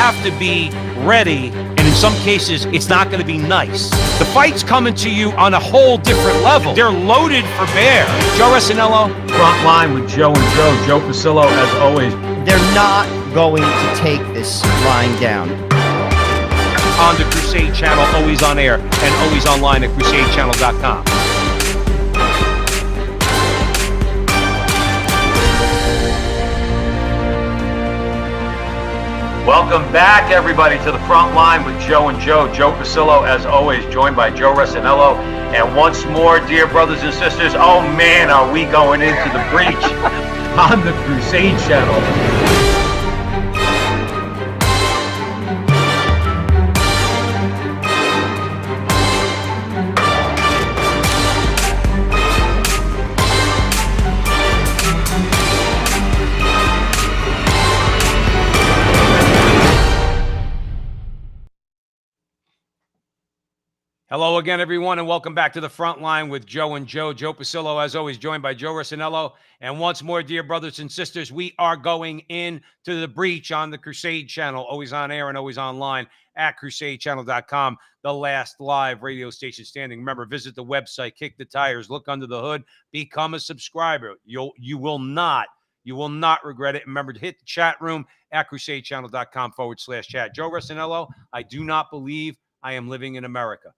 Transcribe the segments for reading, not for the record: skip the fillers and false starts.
have to be ready, and in some cases, it's not going to be nice. The fight's coming to you on a whole different level. They're loaded for bear. Joe Resinello. Front line with Joe and Joe Pasillo, as always. They're not going to take this lying down. On the Crusade Channel, always on air, and always online at crusadechannel.com. Welcome back, everybody, to the front line with Joe and Joe Pasillo, as always, joined by Joe Resinello. And once more, dear brothers and sisters, oh man, are we going into the breach on the Crusade Channel. Hello again, everyone, and welcome back to the front line with Joe and Joe Pasillo, as always, joined by Joe Resinello. And once more, dear brothers and sisters, we are going into the breach on the Crusade Channel, always on air and always online at crusadechannel.com, the last live radio station standing. Remember, visit the website, kick the tires, look under the hood, become a subscriber. You will not regret it. Remember to hit the chat room at crusadechannel.com/chat. Joe Resinello, I do not believe I am living in America.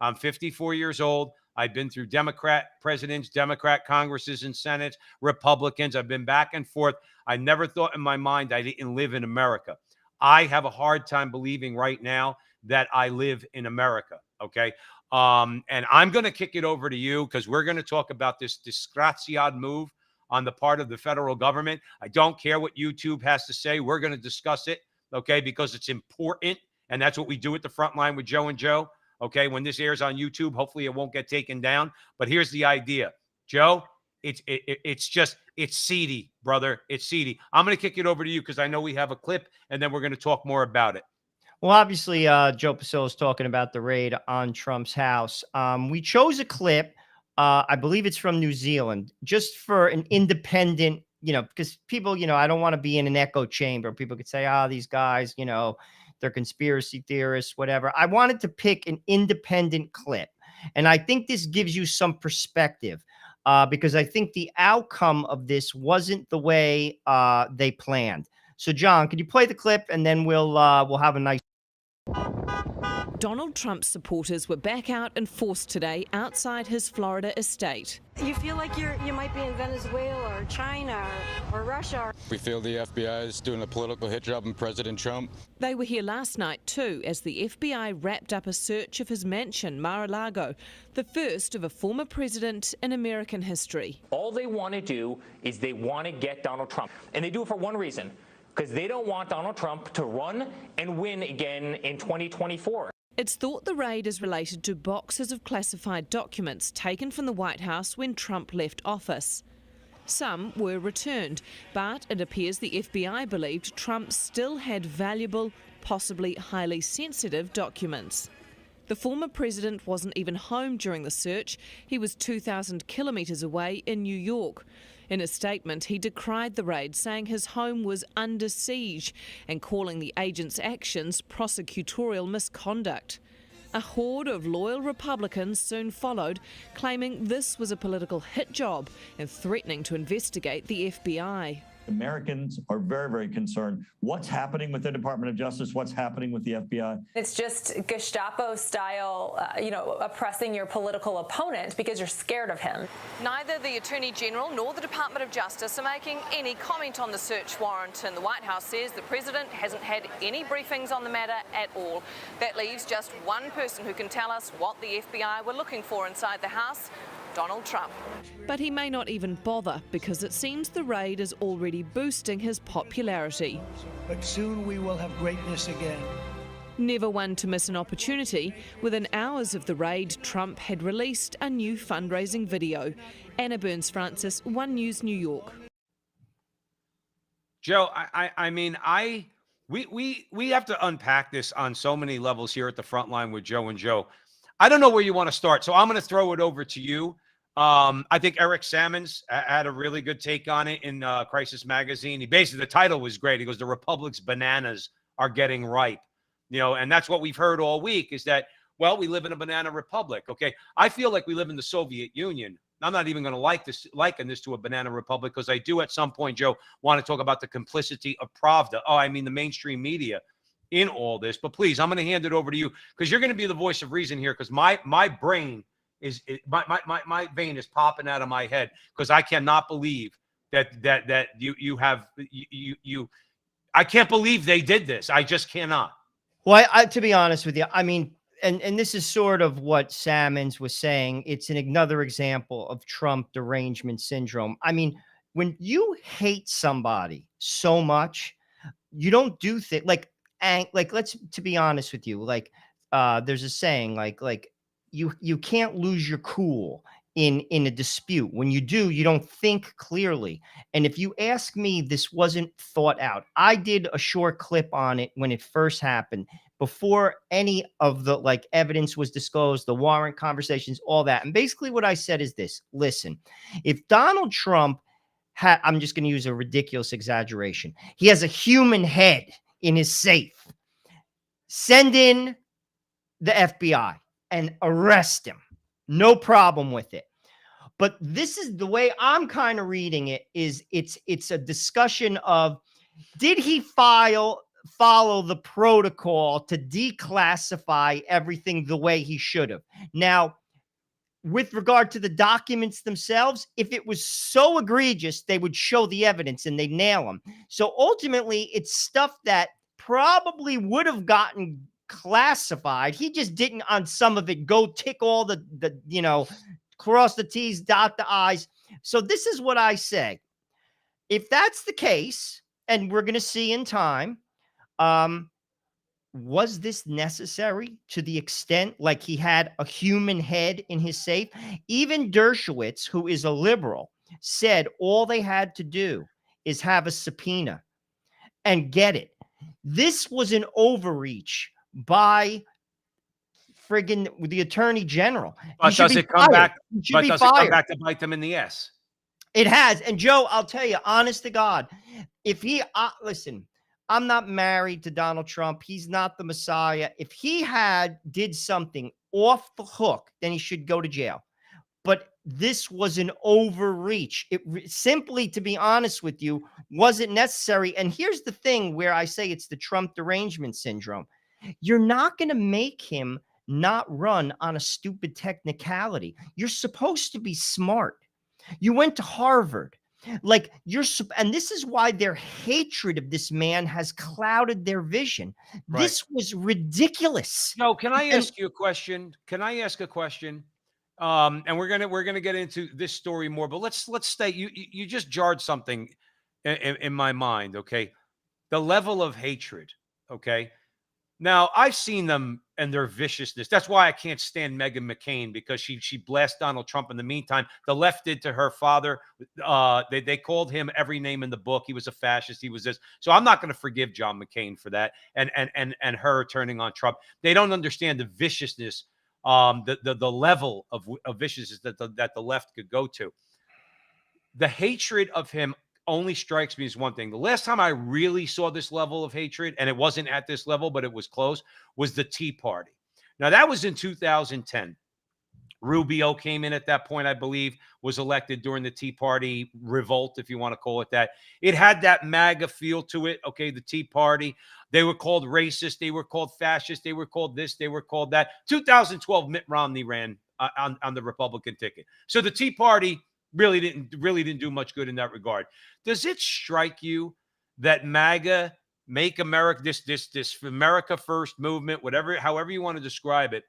I'm 54 years old. I've been through Democrat presidents, Democrat Congresses and Senates, Republicans. I've been back and forth. I never thought in my mind I didn't live in America. I have a hard time believing right now that I live in America, okay? And I'm going to kick it over to you because we're going to talk about this disgraziad move on the part of the federal government. I don't care what YouTube has to say. We're going to discuss it, okay, because it's important, and that's what we do at the front line with Joe and Joe. Okay, when this airs on YouTube, hopefully it won't get taken down. But here's the idea, Joe. It's seedy, brother. It's seedy. I'm going to kick it over to you because I know we have a clip, and then we're going to talk more about it. Well, obviously, Joe Pasillo is talking about the raid on Trump's house. We chose a clip. I believe it's from New Zealand, just for an independent, because people, I don't want to be in an echo chamber. People could say, these guys, they're conspiracy theorists, whatever. I wanted to pick an independent clip. And I think this gives you some perspective because I think the outcome of this wasn't the way they planned. So, John, could you play the clip and then we'll have a nice. Donald Trump's supporters were back out in force today outside his Florida estate. You feel like you might be in Venezuela or China or Russia. We feel the FBI is doing a political hit job on President Trump. They were here last night too as the FBI wrapped up a search of his mansion, Mar-a-Lago, the first of a former president in American history. All they want to do is they want to get Donald Trump. And they do it for one reason, because they don't want Donald Trump to run and win again in 2024. It's thought the raid is related to boxes of classified documents taken from the White House when Trump left office. Some were returned, but it appears the FBI believed Trump still had valuable, possibly highly sensitive documents. The former president wasn't even home during the search. He was 2,000 kilometres away in New York. In a statement, he decried the raid, saying his home was under siege and calling the agents' actions prosecutorial misconduct. A horde of loyal Republicans soon followed, claiming this was a political hit job and threatening to investigate the FBI. Americans are very, very concerned. What's happening with the Department of Justice? What's happening with the FBI? It's just Gestapo style, oppressing your political opponent because you're scared of him. Neither the Attorney General nor the Department of Justice are making any comment on the search warrant, and the White House says the president hasn't had any briefings on the matter at all. That leaves just one person who can tell us what the FBI were looking for inside the house: Donald Trump. But he may not even bother because it seems the raid is already boosting his popularity. But soon we will have greatness again. Never one to miss an opportunity. Within hours of the raid, Trump had released a new fundraising video. Anna Burns-Francis, One News, New York. Joe, we have to unpack this on so many levels here at the front line with Joe and Joe. I don't know where you want to start, so I'm going to throw it over to you. I think Eric Sammons had a really good take on it in Crisis Magazine. The title was great. He goes, "The Republic's bananas are getting ripe. And that's what we've heard all week is that, well, we live in a banana republic. Okay. I feel like we live in the Soviet Union. I'm not even going to liken this to a banana republic, because I do at some point, Joe, want to talk about the complicity of Pravda. Oh, I mean, the mainstream media in all this. But please, I'm going to hand it over to you, because you're going to be the voice of reason here, because my brain is my vein is popping out of my head, because I cannot believe that I can't believe they did this. I just cannot. Well, to be honest with you, I mean, and this is sort of what Salmons was saying. It's another example of Trump derangement syndrome. I mean, when you hate somebody so much, you don't do things like let's, to be honest with you, there's a saying like you can't lose your cool in a dispute. When you do, you don't think clearly. And if you ask me, this wasn't thought out. I did a short clip on it when it first happened, before any of the evidence was disclosed, the warrant conversations, all that. And basically what I said is this: listen, if Donald Trump I'm just going to use a ridiculous exaggeration, he has a human head in his safe, send in the FBI and arrest him. No problem with it. But this is the way I'm kind of reading it, is it's a discussion of, did he follow the protocol to declassify everything the way he should have? Now, with regard to the documents themselves, if it was so egregious, they would show the evidence and they nail them. So ultimately, it's stuff that probably would have gotten classified. He just didn't, on some of it, go tick all the cross the T's, dot the I's. So this is what I say. If that's the case, and we're going to see in time, was this necessary to the extent like he had a human head in his safe? Even Dershowitz, who is a liberal, said all they had to do is have a subpoena and get it. This was an overreach by friggin' the attorney general. But does it come back? But does it come back to bite them in the ass? It has. And Joe, I'll tell you, honest to God, if he listen, I'm not married to Donald Trump. He's not the Messiah. If he did something off the hook, then he should go to jail. But this was an overreach. It simply, to be honest with you, wasn't necessary. And here's the thing where I say it's the Trump derangement syndrome. You're not going to make him not run on a stupid technicality. You're supposed to be smart. You went to Harvard. And this is why their hatred of this man has clouded their vision. Right. This was ridiculous. No, can I ask you a question? And we're gonna get into this story more, but let's stay. You just jarred something in my mind. Okay, the level of hatred. Okay, now I've seen them and their viciousness. That's why I can't stand Meghan McCain, because she blasted Donald Trump. In the meantime, the left did to her father. They called him every name in the book. He was a fascist. He was this. So I'm not going to forgive John McCain for that. And her turning on Trump. They don't understand the viciousness, the level of viciousness that the left could go to. The hatred of him only strikes me as one thing. The last time I really saw this level of hatred, and it wasn't at this level, but it was close, was the Tea Party. Now, that was in 2010. Rubio came in at that point, I believe, was elected during the Tea Party revolt, if you want to call it that. It had that MAGA feel to it, okay, the Tea Party. They were called racist. They were called fascist. They were called this. They were called that. 2012, Mitt Romney ran on the Republican ticket. So the Tea Party really didn't do much good in that regard. Does it strike you that MAGA, Make America, this America First movement, however you want to describe it,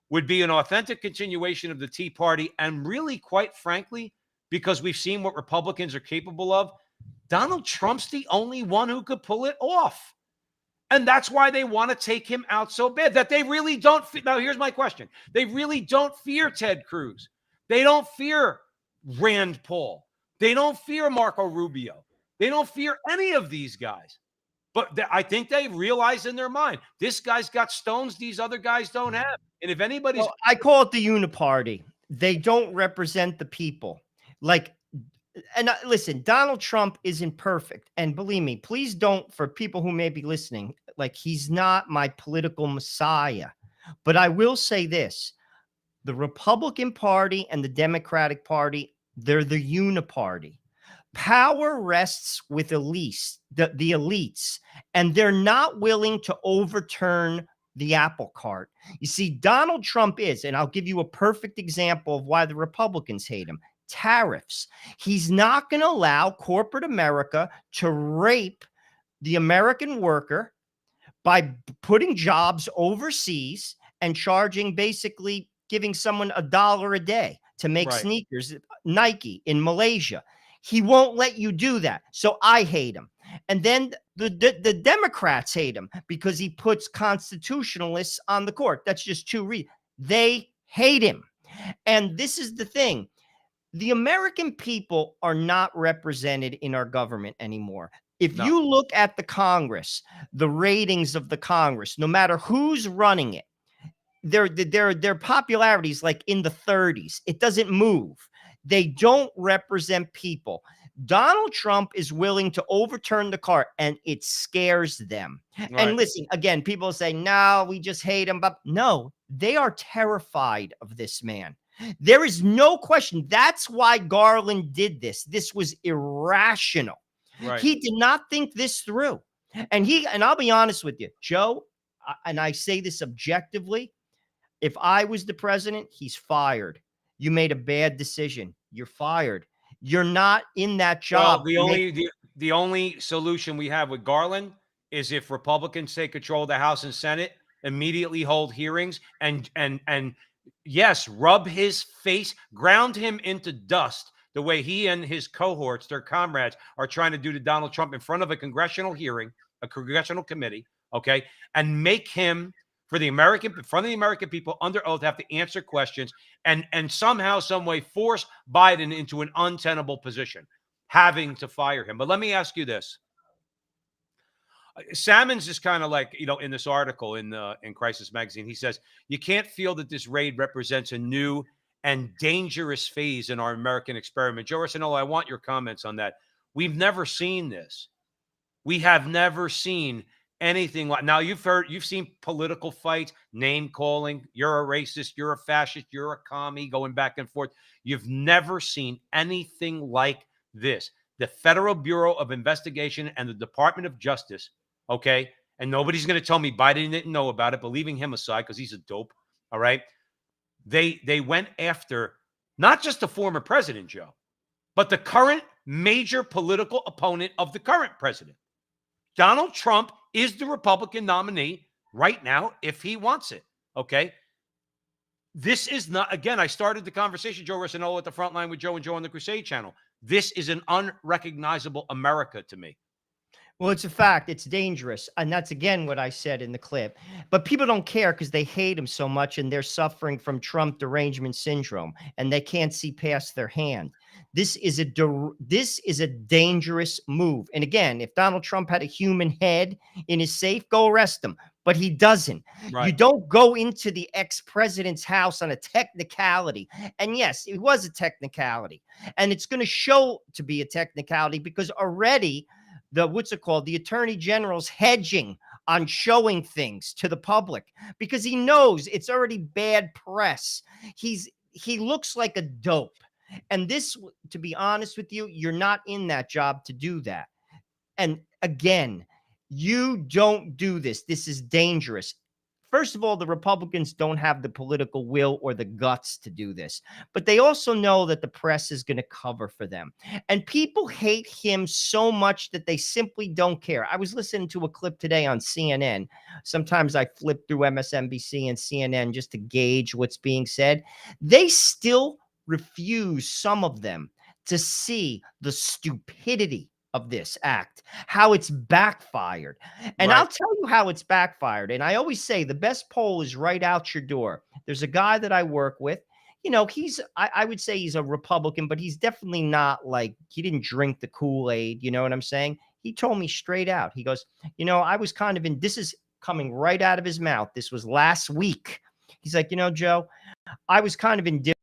would be an authentic continuation of the Tea Party? And really, quite frankly, because we've seen what Republicans are capable of, Donald Trump's the only one who could pull it off. And that's why they want to take him out so bad, that they really don't. Now, here's my question. They really don't fear Ted Cruz. They don't fear Rand Paul. They don't fear Marco Rubio. They don't fear any of these guys. But I think they realize in their mind, this guy's got stones these other guys don't have. And if anybody's... Well, I call it the uniparty. They don't represent the people. Listen, Donald Trump isn't perfect. And believe me, please don't, for people who may be listening, Like, he's not my political messiah. But I will say this: the Republican Party and the Democratic Party, they're the uniparty. Power rests with the elites, and they're not willing to overturn the apple cart. You see, Donald Trump is, and I'll give you a perfect example of why the Republicans hate him: tariffs. He's not going to allow corporate America to rape the American worker by putting jobs overseas and charging, basically giving someone $1 a day to make Right. sneakers, Nike in Malaysia. He won't let you do that. So I hate him. And then the Democrats hate him because he puts constitutionalists on the court. That's just two reasons. They hate him. And this is the thing: the American people are not represented in our government anymore. If No. you look at the Congress, the ratings of the Congress, no matter who's running it, their popularity is like in the 30s. It doesn't move. They don't represent people. Donald Trump is willing to overturn the cart, and it scares them. Right. And listen, again, people say, no, we just hate him. But no, they are terrified of this man. There is no question. That's why Garland did this. This was irrational. Right. He did not think this through. And I'll be honest with you, Joe, and I say this objectively: if I was the president, he's fired. You made a bad decision. You're fired. You're not in that job. Well, the only solution we have with Garland is if Republicans take control of the House and Senate, immediately hold hearings and yes, rub his face, ground him into dust the way he and his cohorts, their comrades, are trying to do to Donald Trump in front of a congressional hearing, a congressional committee, okay, and make him, in front of the American people, under oath, have to answer questions and somehow, some way, force Biden into an untenable position, having to fire him. But let me ask you this. Salmons is kind of like, in this article in Crisis Magazine, he says, you can't feel that this raid represents a new and dangerous phase in our American experiment. Joe Arsenello, I want your comments on that. We've never seen this. We have never seen anything like. Now, you've seen political fights, name calling. You're a racist. You're a fascist. You're a commie, going back and forth. You've never seen anything like this. The Federal Bureau of Investigation and the Department of Justice, okay, and nobody's going to tell me Biden didn't know about it, but leaving him aside because he's a dope, all right, they went after not just the former president, Joe, but the current major political opponent of the current president. Donald Trump is the Republican nominee right now if he wants it, okay? This is not, again, I started the conversation, Joe Arsenello, at the front line with Joe and Joe on the Crusade channel. This is an unrecognizable America to me. Well, it's a fact. It's dangerous. And that's, again, what I said in the clip. But people don't care because they hate him so much, and they're suffering from Trump derangement syndrome, and they can't see past their hand. This is a dangerous move. And again, if Donald Trump had a human head in his safe, go arrest him. But he doesn't. Right. You don't go into the ex-president's house on a technicality. And yes, it was a technicality. And it's going to show to be a technicality because already the attorney general's hedging on showing things to the public because he knows it's already bad press. He looks like a dope. And this, to be honest with you, you're not in that job to do that. And again, you don't do this. This is dangerous. First of all, the Republicans don't have the political will or the guts to do this, but they also know that the press is going to cover for them. And people hate him so much that they simply don't care. I was listening to a clip today on CNN. Sometimes I flip through MSNBC and CNN just to gauge what's being said. They still refuse, some of them, to see the stupidity of this act, how it's backfired. And Right. I'll tell you how it's backfired. And I always say the best poll is right out your door. There's a guy that I work with. I would say he's a Republican, but he's definitely not like, he didn't drink the Kool-Aid. You know what I'm saying? He told me straight out. He goes, I was kind of this is coming right out of his mouth. This was last week. He's like, Joe, I was kind of indifferent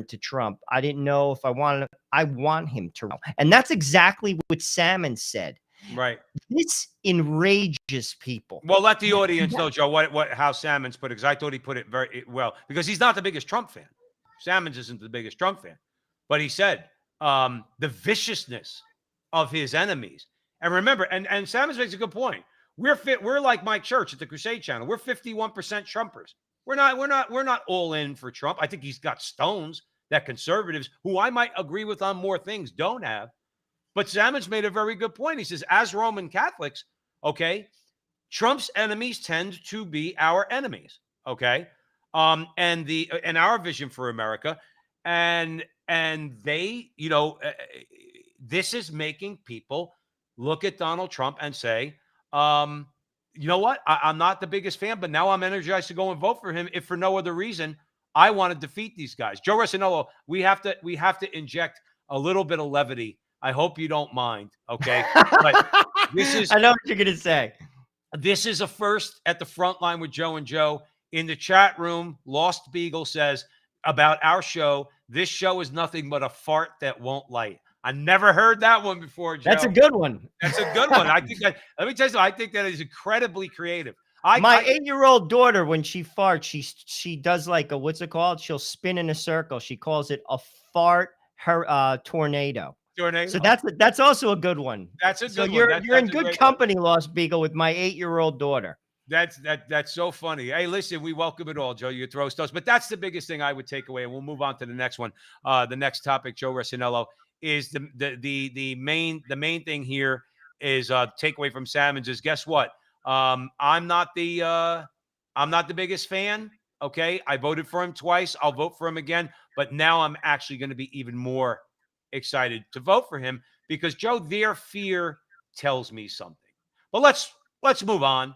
to Trump. I didn't know if I want him to. And that's exactly what Salmon said. Right. This enrages people. Well, let the audience know, Joe, how Salmons put it, because I thought he put it very well, because he's not the biggest Trump fan. Salmons isn't the biggest Trump fan, but he said the viciousness of his enemies. And remember, and Salmons makes a good point. We're like Mike Church at the Crusade Channel. We're 51% Trumpers. We're not all in for Trump. I think he's got stones that conservatives, who I might agree with on more things, don't have. But Salmons made a very good point. He says, as Roman Catholics, okay, Trump's enemies tend to be our enemies, okay, and our vision for America, and they, this is making people look at Donald Trump and say, you know what, I'm not the biggest fan, but now I'm energized to go and vote for him, if for no other reason. I want to defeat these guys. Joe Rosinello, we have to inject a little bit of levity. I hope you don't mind, okay? But this is, I know what you're going to say. This is a first at the front line with Joe and Joe. In the chat room, Lost Beagle says about our show, this show is nothing but a fart that won't light. I never heard that one before, Joe. That's a good one. That's a good one. I think that, let me tell you something, I think that is incredibly creative. My 8-year-old daughter, when she farts, she does like a, what's it called? She'll spin in a circle. She calls it a fart tornado. Tornado. So that's also a good one. That's a good one. You're That's in good company, Lost Beagle, with my 8-year-old daughter. That's so funny. Hey, listen, we welcome it all, Joe. You throw us, but that's the biggest thing I would take away, and we'll move on to the next one. The next topic, Joe Rosinello, is the main thing here is takeaway from Salmons is, guess what? I'm not the biggest fan. Okay, I voted for him twice. I'll vote for him again, but now I'm actually going to be even more excited to vote for him, because Joe, their fear tells me something. But let's move on.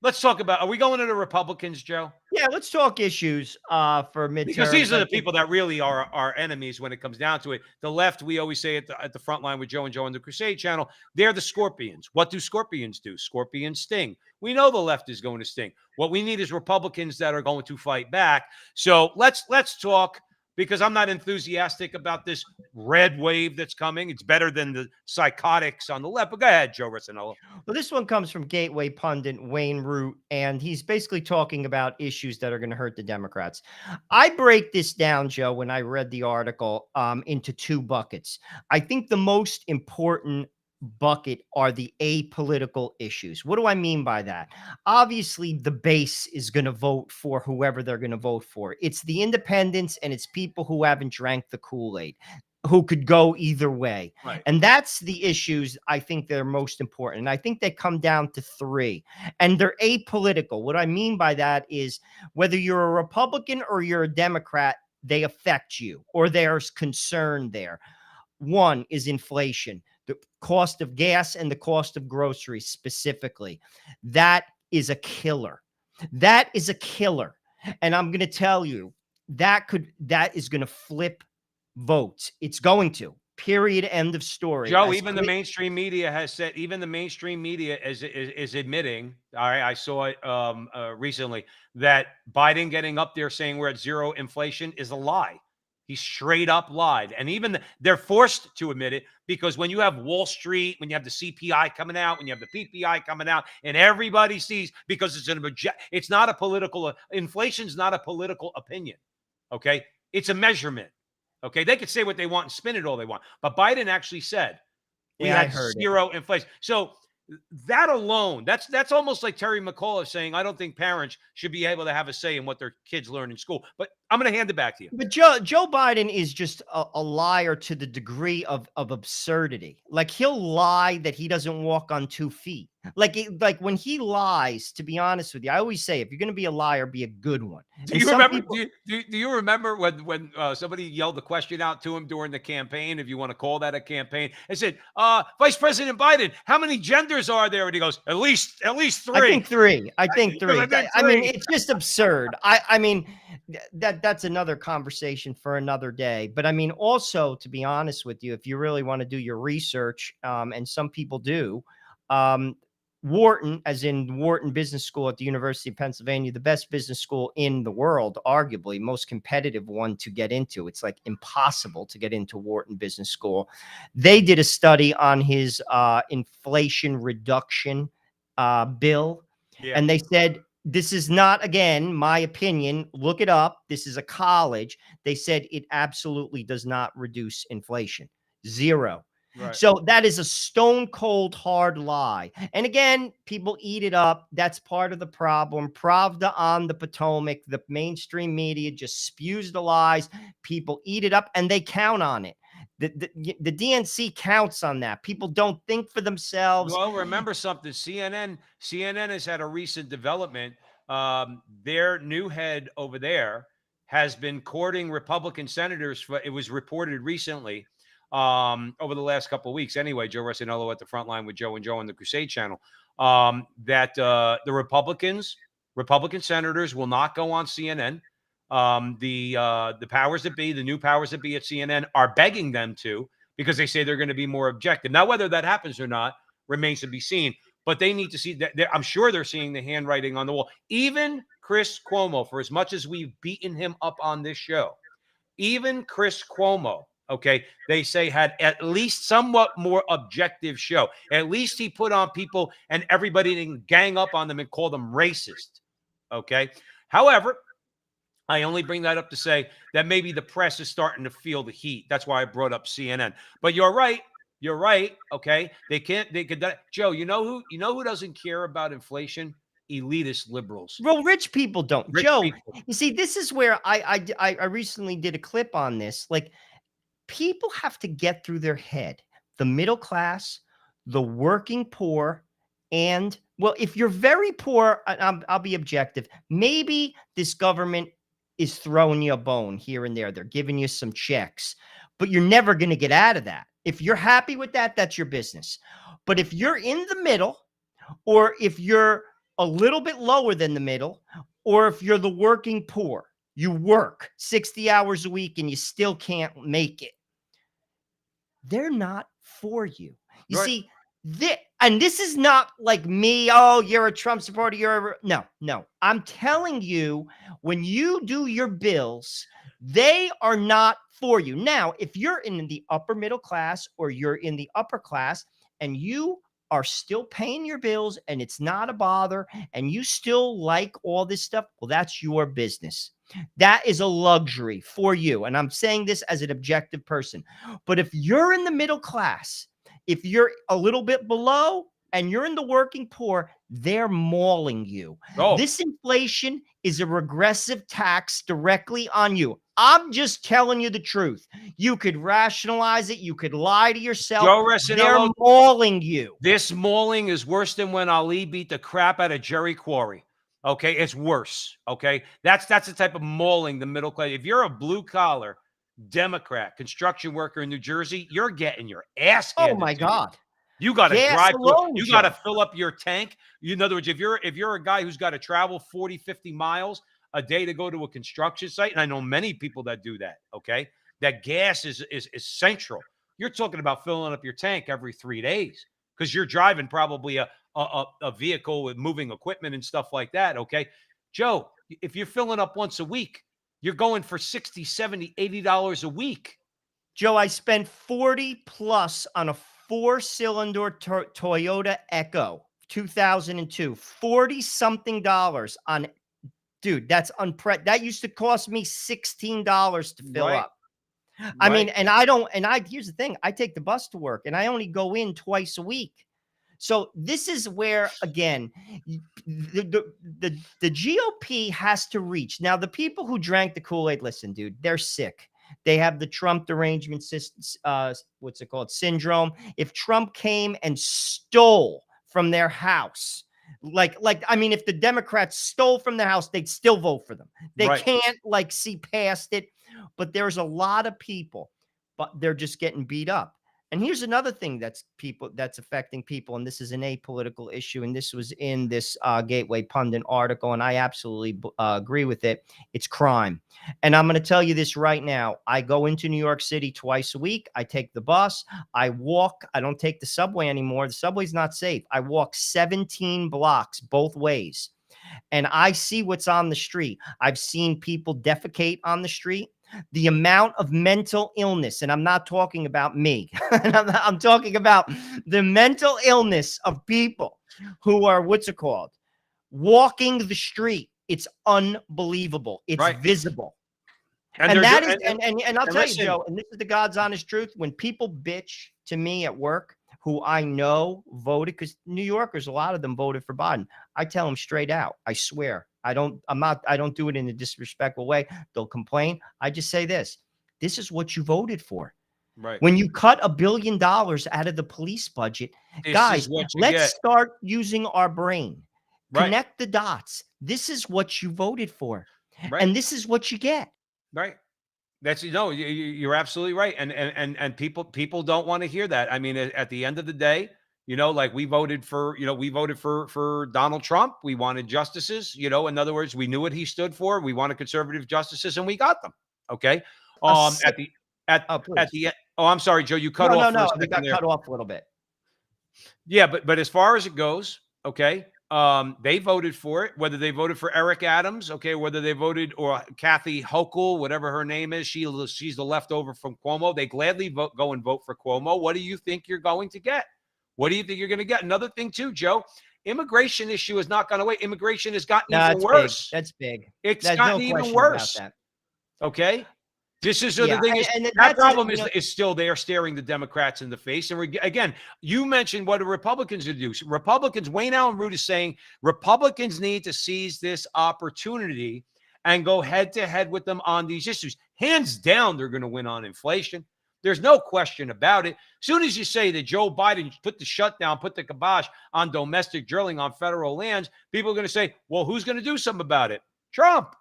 Let's talk about, are we going to the Republicans, Joe? Yeah, let's talk issues for midterms. Because these are the people that really are our enemies when it comes down to it. The left, we always say at the front line with Joe and Joe on the Crusade Channel, they're the scorpions. What do scorpions do? Scorpions sting. We know the left is going to sting. What we need is Republicans that are going to fight back. So let's talk, because I'm not enthusiastic about this red wave that's coming. It's better than the psychotics on the left. But go ahead, Joe Rosinello. Well, this one comes from Gateway pundit Wayne Root, and he's basically talking about issues that are going to hurt the Democrats. I break this down, Joe, when I read the article, into two buckets. I think the most important bucket are the apolitical issues. What do I mean by that? Obviously, the base is going to vote for whoever they're going to vote for. It's the independents, and it's people who haven't drank the Kool-Aid, who could go either way. Right. And that's the issues I think they're most important. And I think they come down to three, and they're apolitical. What I mean by that is, whether you're a Republican or you're a Democrat, they affect you, or there's concern there. One is inflation, the cost of gas and the cost of groceries specifically. That is a killer. That is a killer. And I'm going to tell you, that is going to flip votes. It's going to. Period. End of story. Joe, even the mainstream media has said, even the mainstream media is admitting, all right, I saw it recently, that Biden getting up there saying we're at zero inflation is a lie. He straight up lied. And even they're forced to admit it, because when you have Wall Street, when you have the CPI coming out, when you have the PPI coming out, and everybody sees, because it's not a political, inflation's not a political opinion. Okay. It's a measurement. Okay. They could say what they want and spin it all they want. But Biden actually said we had zero inflation. So that alone, that's almost like Terry McAuliffe saying, I don't think parents should be able to have a say in what their kids learn in school. But I'm going to hand it back to you. But Joe Biden is just a liar to the degree of absurdity. Like, he'll lie that he doesn't walk on 2 feet. Like when he lies, to be honest with you, I always say, if you're going to be a liar, be a good one. Do you remember? Do you remember when somebody yelled the question out to him during the campaign, if you want to call that a campaign, and said, "Vice President Biden, how many genders are there?" And he goes, "At least 3." I think three. I mean, it's just absurd. I mean, that's another conversation for another day. But I mean, also, to be honest with you, if you really want to do your research, and some people do, Wharton, as in Wharton Business School at the University of Pennsylvania, the best business school in the world, arguably most competitive one to get into. It's like impossible to get into Wharton Business School. They did a study on his inflation reduction bill, Yeah. and they said, this is not, again, my opinion. Look it up. This is a college. They said it absolutely does not reduce inflation. Zero. Right. So that is a stone cold hard lie. And again, people eat it up. That's part of the problem. Pravda on the Potomac, the mainstream media just spews the lies. People eat it up and they count on it. The DNC counts on that. People don't think for themselves. Well, remember something. CNN has had a recent development. Their new head over there has been courting Republican senators. It was reported recently, over the last couple of weeks. Anyway, Joe Rossinello at the front line with Joe and Joe on the Crusade channel. That the Republican senators will not go on CNN. The powers that be, the new powers that be at CNN, are begging them to, because they say they're going to be more objective. Now, whether that happens or not remains to be seen. But they need to see that. I'm sure they're seeing the handwriting on the wall. Even Chris Cuomo, for as much as we've beaten him up on this show, even Chris Cuomo, okay, they say had at least somewhat more objective show. At least he put on people and everybody didn't gang up on them and call them racist. Okay. However, I only bring that up to say that maybe the press is starting to feel the heat. That's why I brought up CNN. But you're right. You're right. Okay. They could, Joe, you know who doesn't care about inflation? Elitist liberals. Well, rich people don't. Rich Joe, people. you see, this is where I recently did a clip on this. Like, people have to get through their head the middle class, the working poor, and, well, if you're very poor, I'll be objective. Maybe this government is throwing you a bone here and there. They're giving you some checks, but you're never going to get out of that. If you're happy with that, that's your business. But if you're in the middle, or if you're a little bit lower than the middle, or if you're the working poor, you work 60 hours a week and you still can't make it, they're not for you. You Right. see, this is not like me. Oh, you're a Trump supporter. No. I'm telling you, when you do your bills, they are not for you. Now, if you're in the upper middle class or you're in the upper class and you are still paying your bills and it's not a bother and you still like all this stuff, well, that's your business. That is a luxury for you. And I'm saying this as an objective person. But if you're in the middle class, if you're a little bit below and you're in the working poor, they're mauling you. Oh. This inflation is a regressive tax directly on you. I'm just telling you the truth. You could rationalize it. You could lie to yourself. Joe Rossinello, They're mauling you. This mauling is worse than when Ali beat the crap out of Jerry Quarry. Okay, it's worse. Okay, that's the type of mauling the middle class. If you're a blue collar Democrat construction worker in New Jersey, you're getting your ass handed. Oh my to you. God. You got to Gas drive. alone, You got to Joe. fill up your tank. In other words, if you're a guy who's got to travel 40, 50 miles a day to go to a construction site, and I know many people that do that, okay, that gas is central. You're talking about filling up your tank every 3 days because you're driving probably a vehicle with moving equipment and stuff like that, okay? Joe, if you're filling up once a week, you're going for $60, $70, $80 a week. Joe, I spent 40 plus on a 4-cylinder Toyota Echo 2002, 40 something dollars on, dude, that's that used to cost me $16 to fill up. I mean, here's the thing, I take the bus to work and I only go in twice a week. So this is where, again, the GOP has to reach. Now, the people who drank the Kool-Aid, listen, dude, they're sick. They have the Trump derangement syndrome. If Trump came and stole from their house, if the Democrats stole from their house, they'd still vote for them. They can't see past it. But there's a lot of people, but they're just getting beat up. And here's another thing that's affecting people, and this is an apolitical issue, and this was in this Gateway Pundit article, and I absolutely agree with it. It's crime. And I'm going to tell you this right now. I go into New York City twice a week. I take the bus. I walk. I don't take the subway anymore. The subway's not safe. I walk 17 blocks both ways, and I see what's on the street. I've seen people defecate on the street. The amount of mental illness, and I'm not talking about me, I'm talking about the mental illness of people who are, what's it called, walking the street. It's unbelievable. It's visible. And that is, and I'll tell you, Joe, and this is the God's honest truth. When people bitch to me at work, who I know voted, because New Yorkers, a lot of them voted for Biden, I tell them straight out, I swear, I don't do it in a disrespectful way. They'll complain. I just say this is what you voted for. Right. When you cut $1 billion out of the police budget, guys, let's start using our brain. Right. Connect the dots. This is what you voted for. Right. And this is what you get. Right. That's, you're absolutely right. And people don't want to hear that. I mean, at the end of the day, like we voted for Donald Trump. We wanted justices, in other words, we knew what he stood for. We wanted conservative justices and we got them. Okay. I'm sorry, Joe, you cut off. No, we got cut off a little bit. Yeah. But as far as it goes, okay. They voted for it, whether they voted for Eric Adams, okay, whether they voted or Kathy Hochul, whatever her name is, she's the leftover from Cuomo. They gladly go and vote for Cuomo. What do you think you're going to get? What do you think you're going to get? Another thing too, Joe, immigration issue has not gone away. Immigration has gotten even worse. That's big. It's gotten even worse. Okay. This is the thing is that problem is still there, staring the Democrats in the face. And again, you mentioned what the Republicans would do. Republicans, Wayne Allen Root is saying Republicans need to seize this opportunity and go head to head with them on these issues. Hands down, they're going to win on inflation. There's no question about it. As soon as you say that Joe Biden put the shutdown, put the kibosh on domestic drilling on federal lands, people are going to say, well, who's going to do something about it? Trump.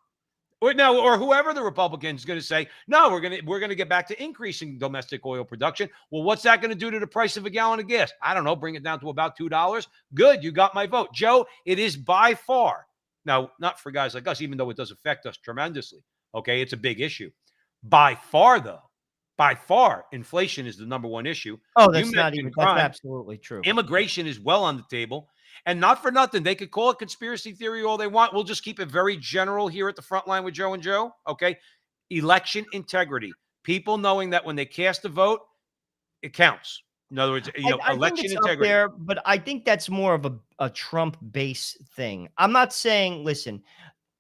Or whoever the Republicans is going to say, no, we're going to get back to increasing domestic oil production. Well, what's that going to do to the price of a gallon of gas? I don't know. Bring it down to about $2. Good. You got my vote. Joe, it is by far. Now, not for guys like us, even though it does affect us tremendously. Okay. It's a big issue. By far, though, inflation is the number one issue. Oh, that's absolutely true. Immigration is well on the table. And not for nothing, they could call it conspiracy theory all they want. We'll just keep it very general here at the front line with Joe and Joe. Okay. Election integrity. People knowing that when they cast a vote, it counts. In other words, election integrity. There, but I think that's more of a Trump base thing. I'm not saying, listen,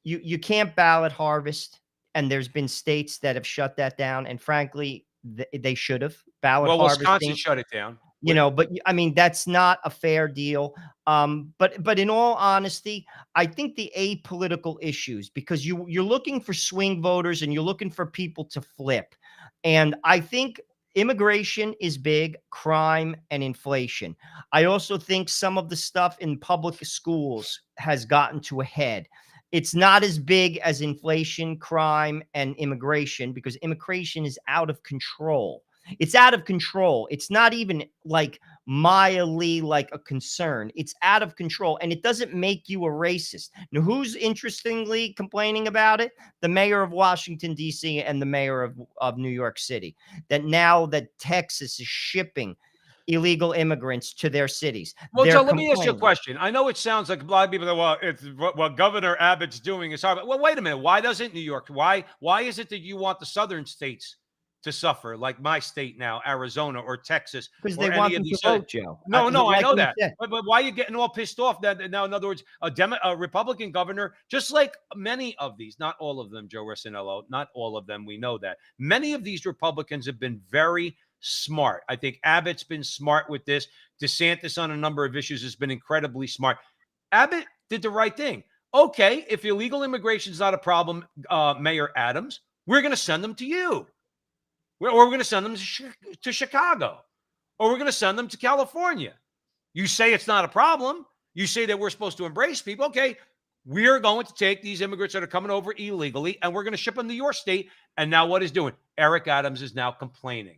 you can't ballot harvest. And there's been states that have shut that down. And frankly, they should have. Ballot harvesting. Wisconsin shut it down. But I mean, that's not a fair deal. But in all honesty, I think the apolitical issues, because you're looking for swing voters and you're looking for people to flip. And I think immigration is big, crime and inflation. I also think some of the stuff in public schools has gotten to a head. It's not as big as inflation, crime, and immigration, because immigration is out of control. It's out of control. It's not even like mildly like a concern. It's out of control. And it doesn't make you a racist. Now, who's interestingly complaining about it? The mayor of Washington, D.C. and the mayor of New York City. That now that Texas is shipping illegal immigrants to their cities. Well, Joe, let me ask you a question. I know it sounds like a lot of people that, well, it's what Governor Abbott's doing is hard. Well, wait a minute. Why doesn't New York? Why is it that you want the southern states to suffer, like my state now, Arizona or Texas? Because they want them to vote, Joe. No, I know that. But why are you getting all pissed off that now, in other words, a Republican governor, just like many of these, not all of them, Joe Rossinello, not all of them, we know that. Many of these Republicans have been very smart. I think Abbott's been smart with this. DeSantis on a number of issues has been incredibly smart. Abbott did the right thing. Okay, if illegal immigration is not a problem, Mayor Adams, we're going to send them to you. Or we're going to send them to Chicago. Or we're going to send them to California. You say it's not a problem. You say that we're supposed to embrace people. Okay, we're going to take these immigrants that are coming over illegally, and we're going to ship them to your state. And now what is doing? Eric Adams is now complaining.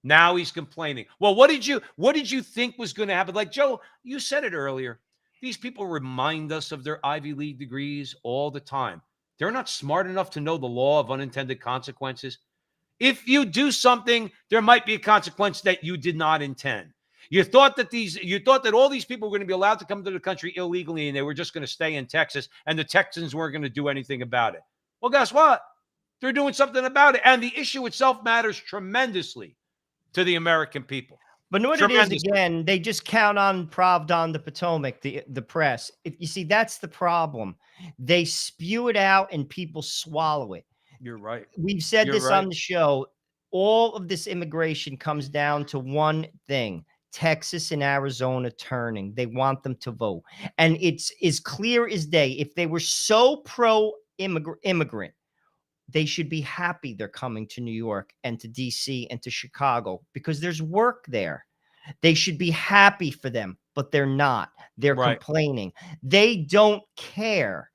Now he's complaining. Well, what did you think was going to happen? Like, Joe, you said it earlier. These people remind us of their Ivy League degrees all the time. They're not smart enough to know the law of unintended consequences. If you do something, there might be a consequence that you did not intend. You thought that all these people were going to be allowed to come to the country illegally and they were just going to stay in Texas and the Texans weren't going to do anything about it. Well, guess what? They're doing something about it. And the issue itself matters tremendously to the American people. But what it is, again, they just count on Pravda on the Potomac, the press. If you see, that's the problem. They spew it out and people swallow it. You're right. We've said this on the show. All of this immigration comes down to one thing: Texas and Arizona turning. They want them to vote. And it's as clear as day. If they were so pro-immigrant, they should be happy they're coming to New York and to DC and to Chicago because there's work there. They should be happy for them, but they're not. They're complaining. They don't care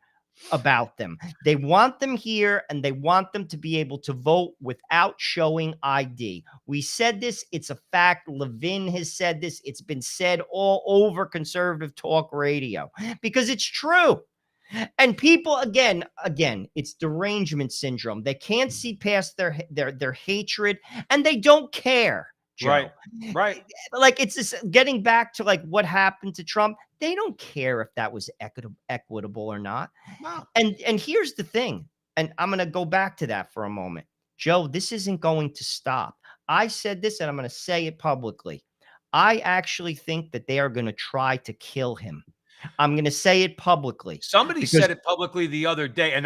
about them. They want them here and they want them to be able to vote without showing ID. We said this. It's a fact. Levin has said this. It's been said all over conservative talk radio because it's true. And people, again, it's derangement syndrome. They can't see past their hatred and they don't care. Joe. Right. Like, it's just getting back to like what happened to Trump. They don't care if that was equitable or not. No. And here's the thing, and I'm going to go back to that for a moment. Joe, this isn't going to stop. I said this and I'm going to say it publicly. I actually think that they are going to try to kill him. I'm going to say it publicly. Somebody said it publicly the other day, and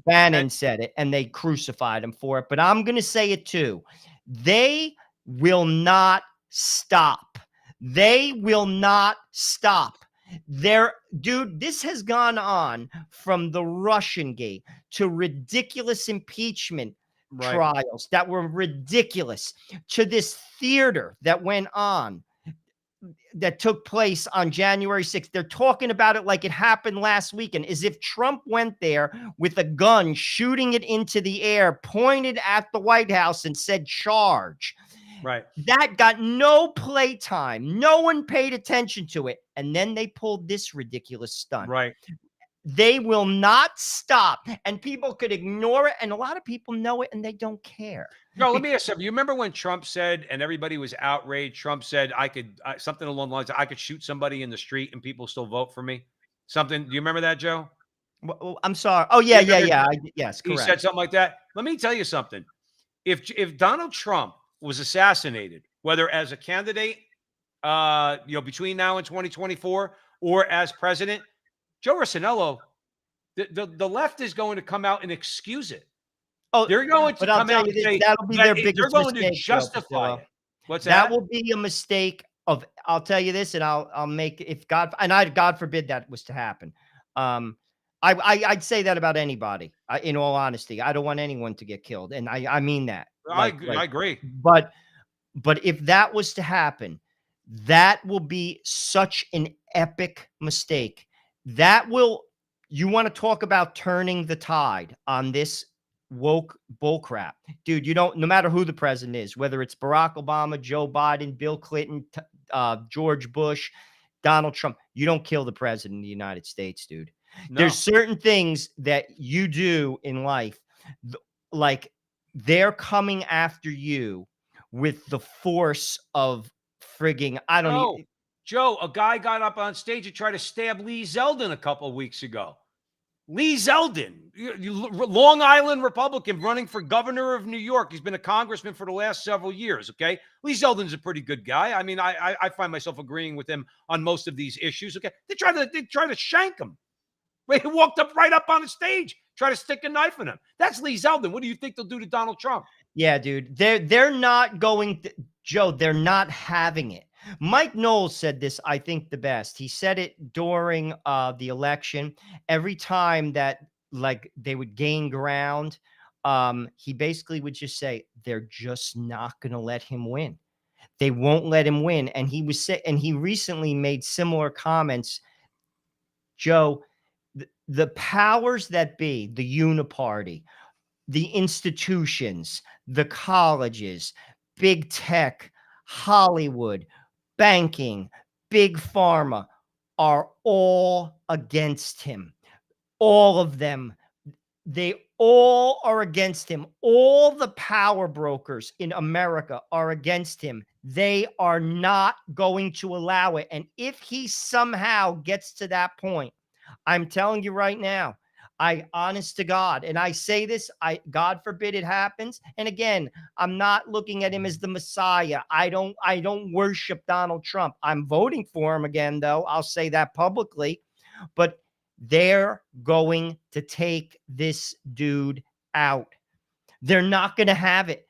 Bannon said it, and they crucified him for it. But I'm going to say it too. They will not stop. They will not stop. Dude, this has gone on from the Russian gate to ridiculous impeachment trials that were ridiculous, to this theater that went on, that took place on January 6th. They're talking about it like it happened last weekend, as if Trump went there with a gun, shooting it into the air, pointed at the White House and said, charge. Right. That got no play time. No one paid attention to it. And then they pulled this ridiculous stunt. Right. They will not stop. And people could ignore it. And a lot of people know it and they don't care. No, let me ask something. You remember when Trump said, and everybody was outraged, Trump said, something along the lines of, I could shoot somebody in the street and people still vote for me? Something. Do you remember that, Joe? Well, I'm sorry. Oh, yeah. Yes, correct. He said something like that. Let me tell you something. If Donald Trump was assassinated, whether as a candidate, between now and 2024, or as president, Joe Rossinello, the left is going to come out and excuse it. Oh, they're going to come out and say that'll be their biggest they're going mistake, to justify it. What's that? That will be a mistake of. I'll tell you this, and I'll make, if God, and God forbid that was to happen. I'd say that about anybody. In all honesty, I don't want anyone to get killed, and I mean that. I agree. But if that was to happen, that will be such an epic mistake. That will. You want to talk about turning the tide on this woke bullcrap, dude. You don't, no matter who the president is, whether it's Barack Obama, Joe Biden, Bill Clinton, George Bush, Donald Trump, you don't kill the president of the United States, dude. No. There's certain things that you do in life, like they're coming after you with the force of frigging, I don't know. Joe, a guy got up on stage and tried to stab Lee Zeldin a couple of weeks ago. Lee Zeldin, Long Island Republican running for governor of New York. He's been a congressman for the last several years, okay? Lee Zeldin's a pretty good guy. I mean, I find myself agreeing with him on most of these issues, okay? They try to shank him. He walked right up on the stage, try to stick a knife in him. That's Lee Zeldin. What do you think they'll do to Donald Trump? Yeah, dude. They're not going to, Joe, they're not having it. Mike Knowles said this, I think, the best. He said it during the election. Every time that, like, they would gain ground, he basically would just say, they're just not going to let him win. They won't let him win. And he recently made similar comments. Joe, the powers that be, the uniparty, the institutions, the colleges, big tech, Hollywood, banking, big pharma are all against him. All of them. They all are against him. All the power brokers in America are against him. They are not going to allow it. And if he somehow gets to that point, I'm telling you right now, honest to God, and I say this, God forbid it happens. And again, I'm not looking at him as the Messiah. I don't worship Donald Trump. I'm voting for him again, though. I'll say that publicly. But they're going to take this dude out. They're not going to have it.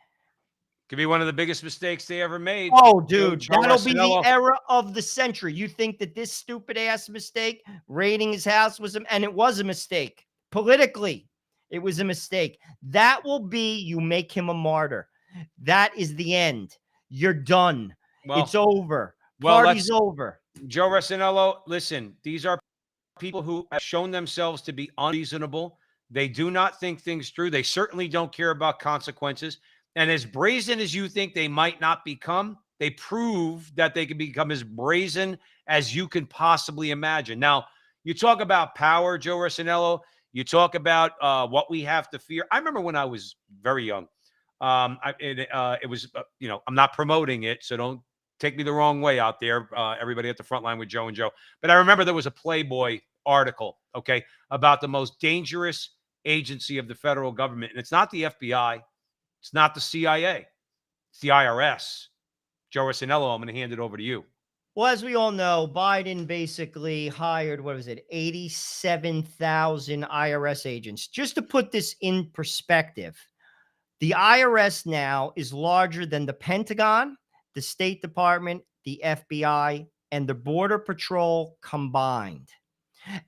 Could be one of the biggest mistakes they ever made. Oh, dude, Joe that'll be the Rossinello. era of the century. You think that this stupid ass mistake, raiding his house, and it was a mistake. Politically, it was a mistake. That will be, you make him a martyr. That is the end. You're done. Well, it's over. well, Party's over. Joe Rossinello, listen, these are people who have shown themselves to be unreasonable. They do not think things through. They certainly don't care about consequences. And as brazen as you think they might not become, they prove that they can become as brazen as you can possibly imagine. Now, you talk about power, Joe Rossinello. You talk about what we have to fear. I remember when I was very young. It was, I'm not promoting it, so don't take me the wrong way out there, everybody at the front line with Joe and Joe. But I remember there was a Playboy article, okay, about the most dangerous agency of the federal government. And it's not the FBI. It's not the CIA. It's the IRS. Joe Rossinello, I'm going to hand it over to you. Well, as we all know, Biden basically hired, 87,000 IRS agents. Just to put this in perspective, the IRS now is larger than the Pentagon, the State Department, the FBI, and the Border Patrol combined.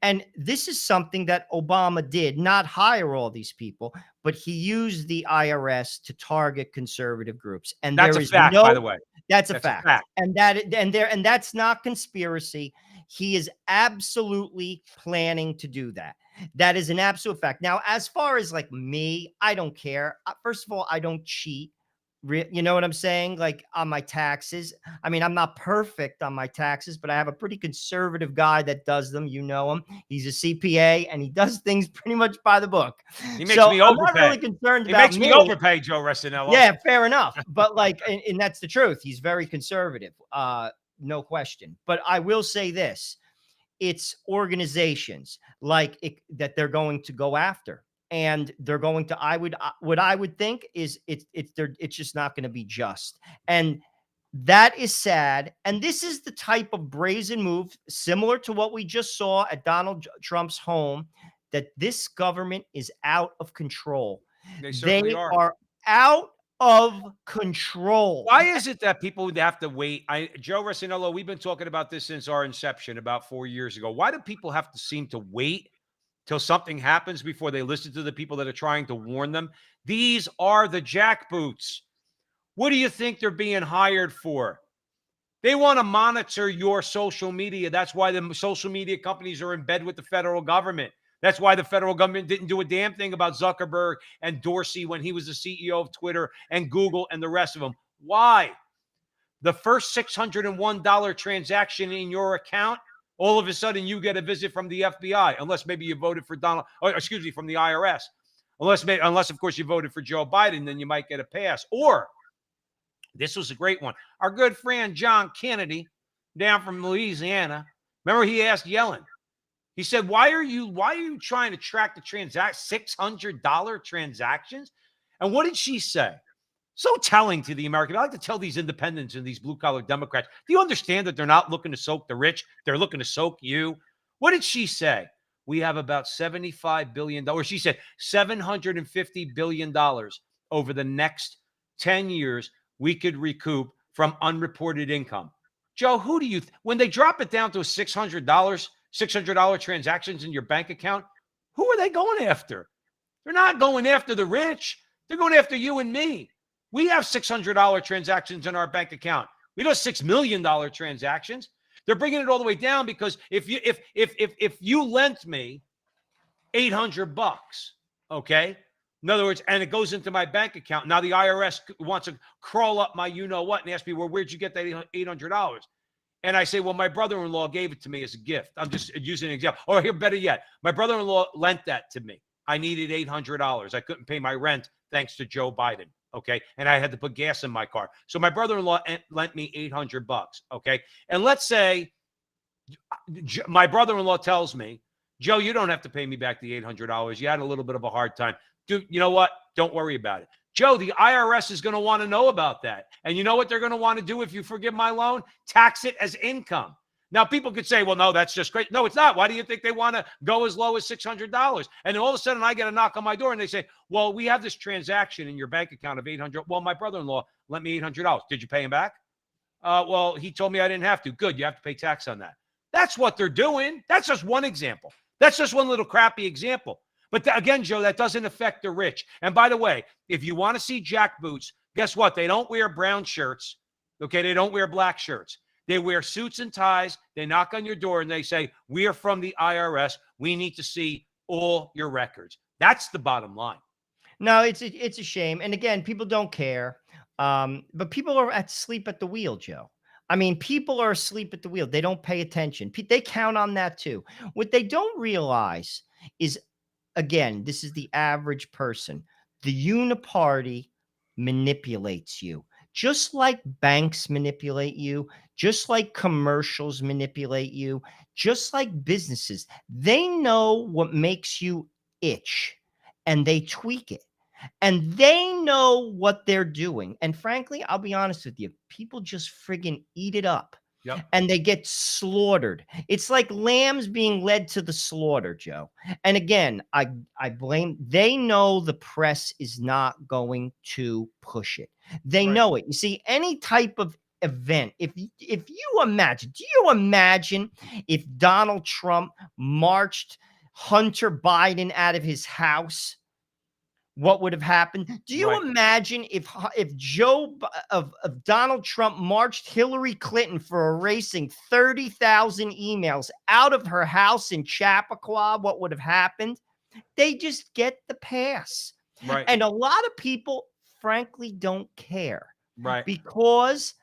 And this is something that Obama did, not hire all these people, but he used the IRS to target conservative groups. And that's a fact, by the way. That's a fact. And that's not conspiracy. He is absolutely planning to do that. That is an absolute fact. Now, as far as like me, I don't care. First of all, I don't cheat. You know what I'm saying? Like on my taxes. I mean, I'm not perfect on my taxes, but I have a pretty conservative guy that does them. You know him. He's a CPA and he does things pretty much by the book. He makes me overpay. I'm not really concerned about He makes me overpay, Joe Rossinello. Yeah, fair enough. But like, and that's the truth. He's very conservative. No question. But I will say this. It's organizations that they're going to go after. And they're going to, what I would think is it's just not going to be just. And that is sad. And this is the type of brazen move, similar to what we just saw at Donald Trump's home, that this government is out of control. They are out of control. Why is it that people would have to wait? Joe Rossinello, we've been talking about this since our inception about 4 years ago. Why do people have to seem to wait till something happens before they listen to the people that are trying to warn them? These are the jackboots. What do you think they're being hired for? They want to monitor your social media. That's why the social media companies are in bed with the federal government. That's why the federal government didn't do a damn thing about Zuckerberg and Dorsey when he was the CEO of Twitter and Google and the rest of them. Why? The first $601 transaction in your account, all of a sudden you get a visit from the FBI, unless maybe you voted for from the IRS. Unless of course you voted for Joe Biden, then you might get a pass. Or, this was a great one. Our good friend John Kennedy down from Louisiana. Remember he asked Yellen, he said, why are you trying to track the $600 transactions? And what did she say? So telling to the American. I like to tell these independents and these blue-collar Democrats, do you understand that they're not looking to soak the rich? They're looking to soak you. What did she say? We have about $75 billion. She said $750 billion over the next 10 years we could recoup from unreported income. Joe, who do you when they drop it down to $600 transactions in your bank account, who are they going after? They're not going after the rich. They're going after you and me. We have $600 transactions in our bank account. We don't have $6 million transactions. They're bringing it all the way down because if you lent me $800, okay, In other words, and it goes into my bank account. Now the IRS wants to crawl up my you-know-what and ask me, well, where'd you get that $800? And I say, well, my brother-in-law gave it to me as a gift. I'm just using an example. Or here, better yet, my brother-in-law lent that to me. I needed $800. I couldn't pay my rent thanks to Joe Biden. Okay. And I had to put gas in my car. So my brother-in-law lent me $800. Okay. And let's say my brother-in-law tells me, Joe, you don't have to pay me back the $800. You had a little bit of a hard time. Dude, you know what? Don't worry about it. Joe, the IRS is going to want to know about that. And you know what they're going to want to do if you forgive my loan? Tax it as income. Now, people could say, well, no, that's just great. No, it's not. Why do you think they want to go as low as $600? And then all of a sudden I get a knock on my door and they say, well, we have this transaction in your bank account of $800. Well, my brother-in-law lent me $800. Did you pay him back? Well, he told me I didn't have to. Good. You have to pay tax on that. That's what they're doing. That's just one example. That's just one little crappy example. But again, Joe, that doesn't affect the rich. And by the way, if you want to see jackboots, guess what? They don't wear brown shirts. Okay. They don't wear black shirts. They wear suits and ties. They knock on your door and they say, we are from the IRS. We need to see all your records. That's the bottom line. No, it's a shame. And again, people don't care. But people are asleep at the wheel, Joe. I mean, people are asleep at the wheel. They don't pay attention. They count on that too. What they don't realize is, again, this is the average person. The uniparty manipulates you. Just like banks manipulate you, just like commercials manipulate you, just like businesses. They know what makes you itch and they tweak it. And they know what they're doing. And frankly, I'll be honest with you, people just friggin' eat it up. Yep. And they get slaughtered. It's like lambs being led to the slaughter, Joe. And again, I blame, they know the press is not going to push it. They know it. You see, any type of event, if you imagine, do you imagine if Donald Trump marched Hunter Biden out of his house? What would have happened? Do you imagine if Donald Trump marched Hillary Clinton for erasing 30,000 emails out of her house in Chappaqua? What would have happened? They just get the pass. Right. And a lot of people, frankly, don't care. Right. Because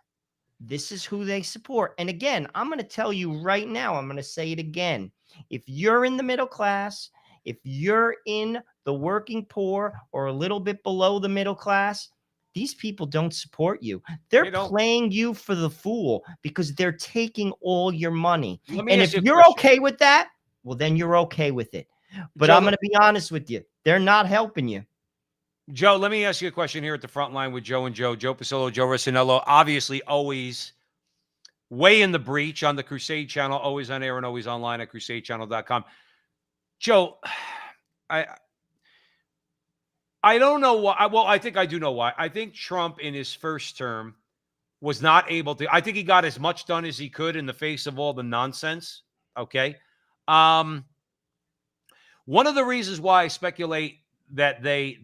this is who they support. And again, I'm going to tell you right now, I'm going to say it again. If you're in the middle class, if you're in the working poor or a little bit below the middle class, these people don't support you. They're playing you for the fool because they're taking all your money. And if you're okay with that, well, then you're okay with it. But Joe, I'm going to be honest with you. They're not helping you. Joe, let me ask you a question here at the front line with Joe and Joe. Joe Pasillo, Joe Rossinello, obviously always way in the breach on the Crusade channel, always on air and always online at crusadechannel.com. Joe, I don't know why. Well, I think I do know why. I think Trump in his first term was not able to. I think he got as much done as he could in the face of all the nonsense. Okay. One of the reasons why I speculate that they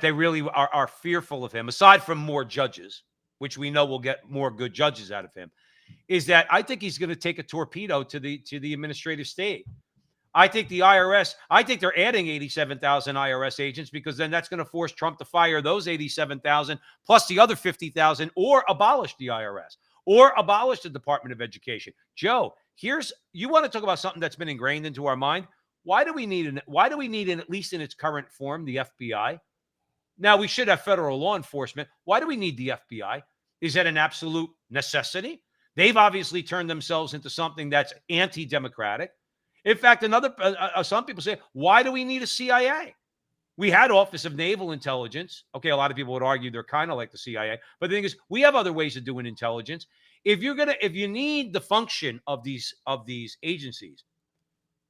really are fearful of him, aside from more judges, which we know will get more good judges out of him, is that I think he's going to take a torpedo to the administrative state. I think the IRS, I think they're adding 87,000 IRS agents because then that's going to force Trump to fire those 87,000 plus the other 50,000 or abolish the IRS or abolish the Department of Education. Joe, you want to talk about something that's been ingrained into our mind. Why do we need at least in its current form, the FBI? Now we should have federal law enforcement. Why do we need the FBI? Is that an absolute necessity? They've obviously turned themselves into something that's anti-democratic. In fact, some people say, why do we need a CIA? We had Office of Naval Intelligence. Okay, a lot of people would argue they're kind of like the CIA, but the thing is, we have other ways of doing intelligence. If you need the function of these agencies,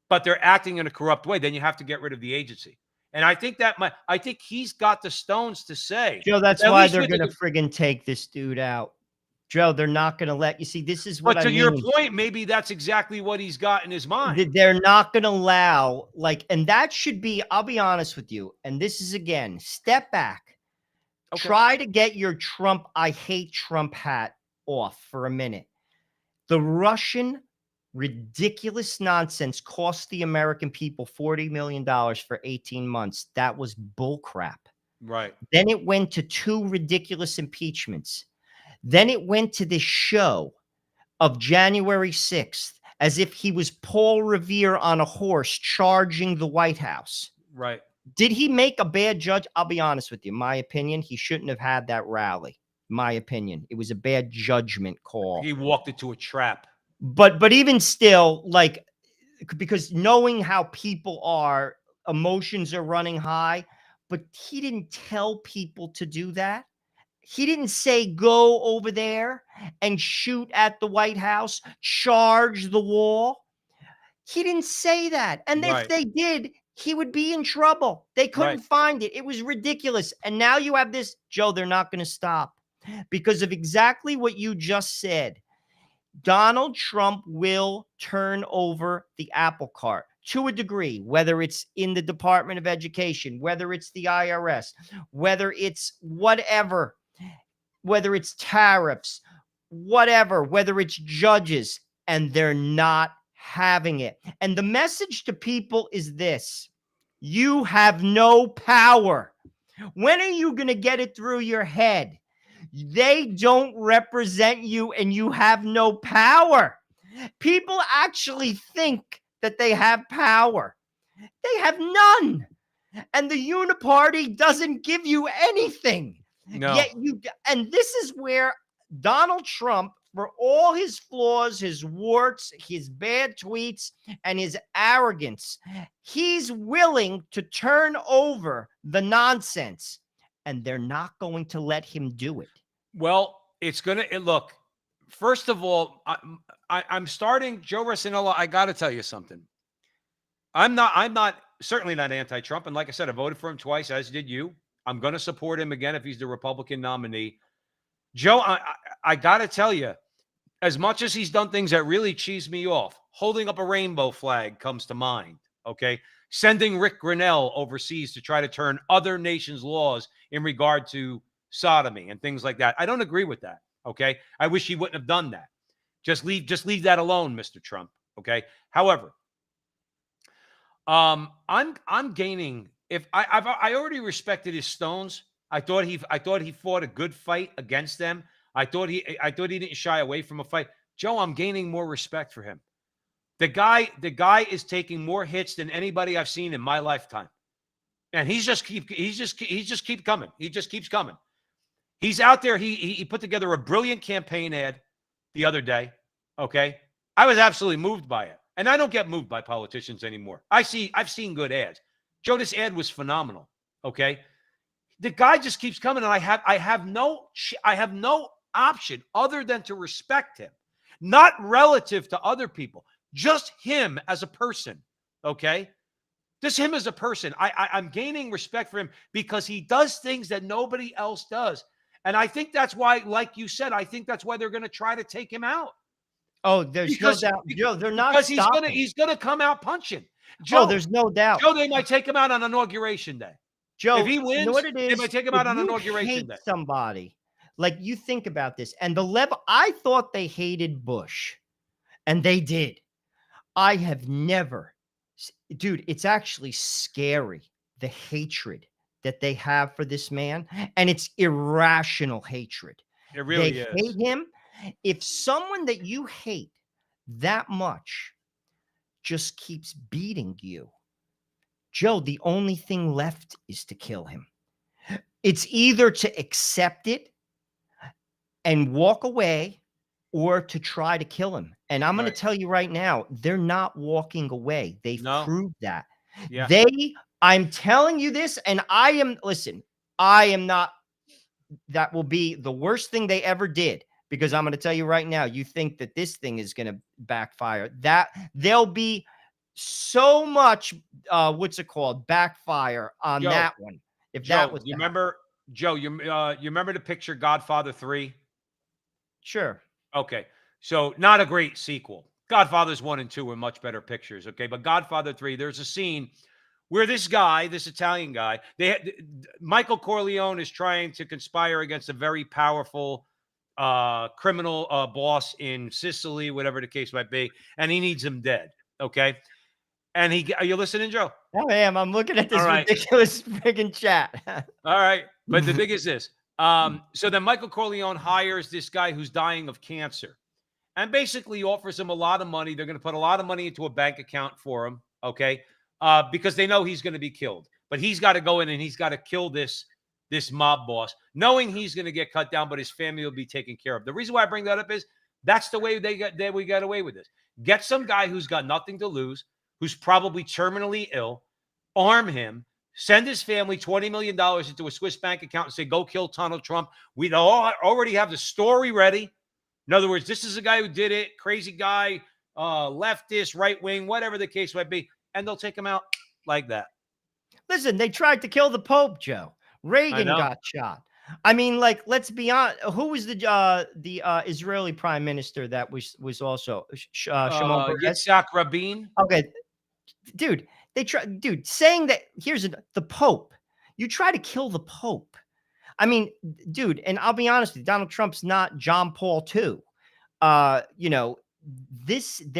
but they're acting in a corrupt way, then you have to get rid of the agency. And I think I think he's got the stones to say. Joe, that's why they're going to friggin' take this dude out. Joe, they're not going to let you see. This is what I mean. But to your point, maybe that's exactly what he's got in his mind. They're not going to allow, and that should be, I'll be honest with you. And this is, again, step back. Okay. Try to get your Trump, I hate Trump hat off for a minute. The Russian Ridiculous nonsense cost the American people $40 million for 18 months. That was bullcrap. Right. Then it went to 2 ridiculous impeachments. Then it went to this show of January 6th, as if he was Paul Revere on a horse charging the White House. Right. Did he make a bad judge? I'll be honest with you. My opinion, he shouldn't have had that rally. My opinion. It was a bad judgment call. He walked into a trap. But even still, like, because knowing how people are, emotions are running high, but he didn't tell people to do that. He didn't say go over there and shoot at the White House, charge the wall. He didn't say that. And if Right. they did, he would be in trouble. They couldn't Right. find it. It was ridiculous. And now you have this, Joe, they're not going to stop because of exactly what you just said. Donald Trump will turn over the apple cart to a degree, whether it's in the Department of Education, whether it's the IRS, whether it's whatever, whether it's tariffs, whatever, whether it's judges, and they're not having it. And the message to people is this: you have no power. When are you going to get it through your head? They don't represent you and you have no power. People actually think that they have power. They have none. And the uniparty doesn't give you anything. No. Yet and this is where Donald Trump, for all his flaws, his warts, his bad tweets, and his arrogance, he's willing to turn over the nonsense, and they're not going to let him do it. Well, it's going to look. First of all, I'm starting Joe Rossinello. I got to tell you something. I'm certainly not anti-Trump. And like I said, I voted for him twice, as did you. I'm going to support him again if he's the Republican nominee. Joe, I got to tell you, as much as he's done things that really cheese me off, holding up a rainbow flag comes to mind. Okay. Sending Rick Grinnell overseas to try to turn other nations' laws in regard to sodomy and things like that. I don't agree with that. Okay. I wish he wouldn't have done that. Just leave that alone, Mr. Trump. Okay. However, I'm gaining. If I already respected his stones. I thought he fought a good fight against them. I thought he didn't shy away from a fight. Joe, I'm gaining more respect for him. The guy is taking more hits than anybody I've seen in my lifetime. And he just keeps coming. He just keeps coming. He's out there. He put together a brilliant campaign ad the other day. Okay. I was absolutely moved by it. And I don't get moved by politicians anymore. I've seen good ads. Joe, this ad was phenomenal. Okay. The guy just keeps coming, and I have no option other than to respect him, not relative to other people, just him as a person. Okay. Just him as a person. I'm gaining respect for him because he does things that nobody else does. And I think that's why, like you said, I think that's why they're going to try to take him out. Oh, there's no doubt. Joe, they're not because stopping. he's gonna come out punching. Joe, there's no doubt. Joe, they might take him out on Inauguration Day. Joe, if he wins, you know what it is? they might take him out on Inauguration Day. Somebody, like, you think about this, and the level. I thought they hated Bush, and they did. I have never, dude. It's actually scary, the hatred that they have for this man, and it's irrational hatred. It really they is. hate him. If someone that you hate that much just keeps beating you, Joe, the only thing left is to kill him. It's either to accept it and walk away or to try to kill him. And I'm going to tell you right now, they're not walking away. They've proved that. Yeah. I'm telling you this, and listen, that will be the worst thing they ever did. Because I'm going to tell you right now, you think that this thing is going to backfire. That there'll be so much, backfire on that one. If Joe, that was, you remember, Joe, you remember the picture Godfather 3? Sure. Okay, so not a great sequel. Godfathers 1 and 2 were much better pictures. Okay, but Godfather 3, there's a scene where this Italian guy, Michael Corleone is trying to conspire against a very powerful criminal boss in Sicily, whatever the case might be, and he needs him dead. Okay. And are you listening, Joe? I am. I'm looking at this All right. ridiculous friggin' chat. All right. But the thing is this. So then Michael Corleone hires this guy who's dying of cancer and basically offers him a lot of money. They're going to put a lot of money into a bank account for him. Okay. Because they know he's going to be killed, but he's got to go in and he's got to kill this mob boss, knowing he's going to get cut down, but his family will be taken care of. The reason why I bring that up is that's the way we got away with this. Get some guy who's got nothing to lose, who's probably terminally ill, arm him, send his family $20 million into a Swiss bank account and say, go kill Donald Trump. We already have the story ready. In other words, this is a guy who did it, crazy guy, leftist, right wing, whatever the case might be, and they'll take him out like that. Listen, they tried to kill the Pope, Joe. Reagan got shot. I mean, like, let's be honest. Who was the Israeli prime minister that was also Shimon Peres? Yitzhak Rabin? Okay, dude, saying that the Pope. You try to kill the Pope. I mean, dude, and I'll be honest with you, Donald Trump's not John Paul II. They're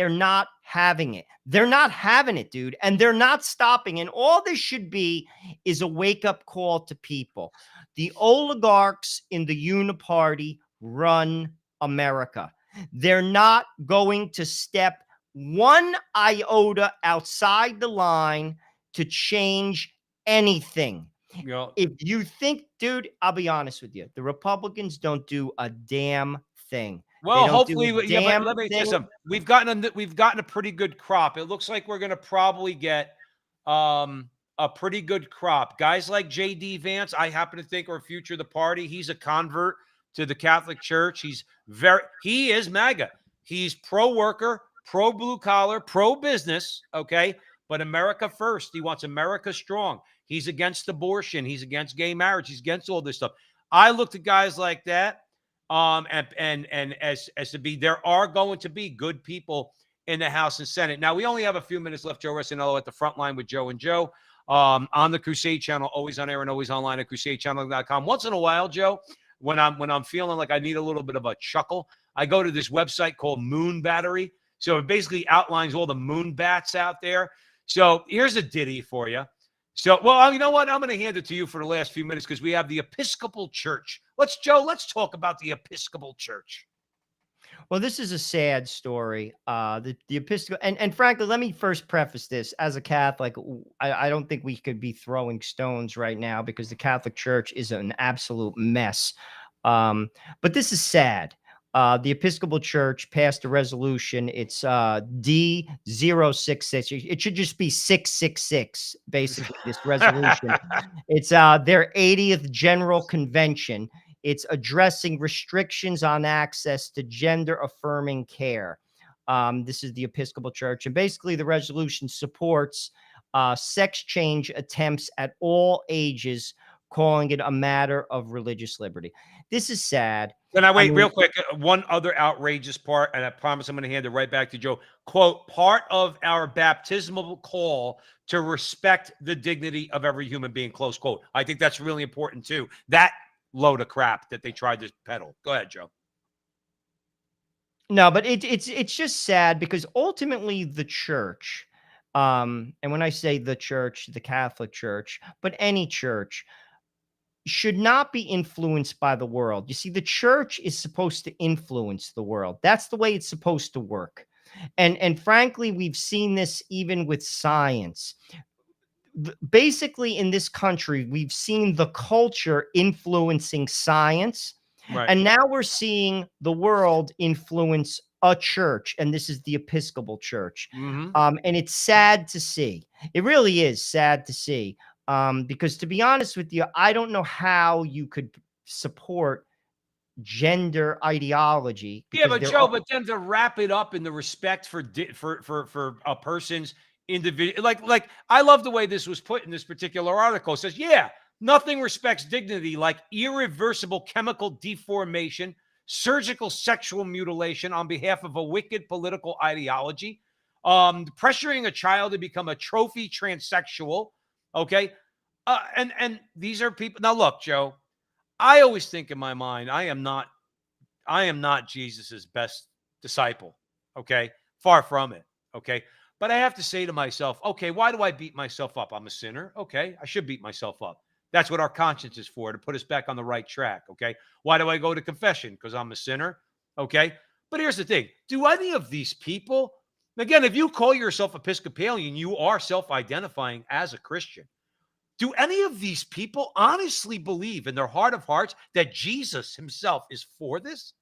not having it. They're not having it, dude. And they're not stopping. And all this should be is a wake-up call to people. The oligarchs in the Uniparty run America. They're not going to step one iota outside the line to change anything. If you think, dude, I'll be honest with you, the Republicans don't do a damn thing. Well, hopefully, but let me tell you something. We've gotten a pretty good crop. It looks like we're going to probably get a pretty good crop. Guys like J.D. Vance, I happen to think, are future of the party. He's a convert to the Catholic Church. He is MAGA. He's pro-worker, pro-blue collar, pro-business, okay? But America first. He wants America strong. He's against abortion. He's against gay marriage. He's against all this stuff. I look at guys like that. And as to be, there are going to be good people in the House and Senate. Now, we only have a few minutes left. Joe Rossinello at the front line with Joe and Joe on the Crusade channel, always on air and always online at crusadechannel.com. Once in a while, Joe, when I'm feeling like I need a little bit of a chuckle, I go to this website called Moon Battery. So it basically outlines all the moon bats out there. So here's a ditty for you. So, well, you know what? I'm going to hand it to you for the last few minutes because we have the Episcopal Church. Let's talk about the Episcopal Church. Well, this is a sad story. The Episcopal, and frankly, let me first preface this. As a Catholic, I don't think we could be throwing stones right now because the Catholic Church is an absolute mess. But this is sad. The Episcopal Church passed a resolution. It's D066. It should just be 666, basically, this resolution. It's their 80th General Convention. It's addressing restrictions on access to gender-affirming care. This is the Episcopal Church. And basically, the resolution supports sex change attempts at all ages, calling it a matter of religious liberty. This is sad. Can I wait real quick? One other outrageous part, and I promise I'm going to hand it right back to Joe. Quote, part of our baptismal call to respect the dignity of every human being, close quote. I think that's really important, too. That load of crap that they tried to peddle. Go ahead, Joe. No, but it's just sad because ultimately the church, and when I say the church, the Catholic Church, but any church, should not be influenced by the world. You see, the church is supposed to influence the world. That's the way it's supposed to work. And frankly, we've seen this even with science. Basically, in this country, we've seen the culture influencing science. Right. And now we're seeing the world influence a church, and this is the Episcopal Church. Mm-hmm. And it's sad to see. It really is sad to see. Because to be honest with you, I don't know how you could support gender ideology. Yeah, but Joe, but then to wrap it up in the respect for a person's individual, like I love the way this was put in this particular article. It says, yeah, nothing respects dignity like irreversible chemical deformation, surgical sexual mutilation on behalf of a wicked political ideology, pressuring a child to become a trophy transsexual. Okay. And these are people. Now, look, Joe, I always think in my mind, I am not I am not Jesus's best disciple. Okay. Far from it. Okay. But I have to say to myself, okay, why do I beat myself up? I'm a sinner. Okay. I should beat myself up. That's what our conscience is for, to put us back on the right track. Okay. Why do I go to confession? Because I'm a sinner. Okay. But here's the thing. Do any of these people, again, if you call yourself Episcopalian, you are self identifying as a Christian. Do any of these people honestly believe in their heart of hearts that Jesus himself is for this?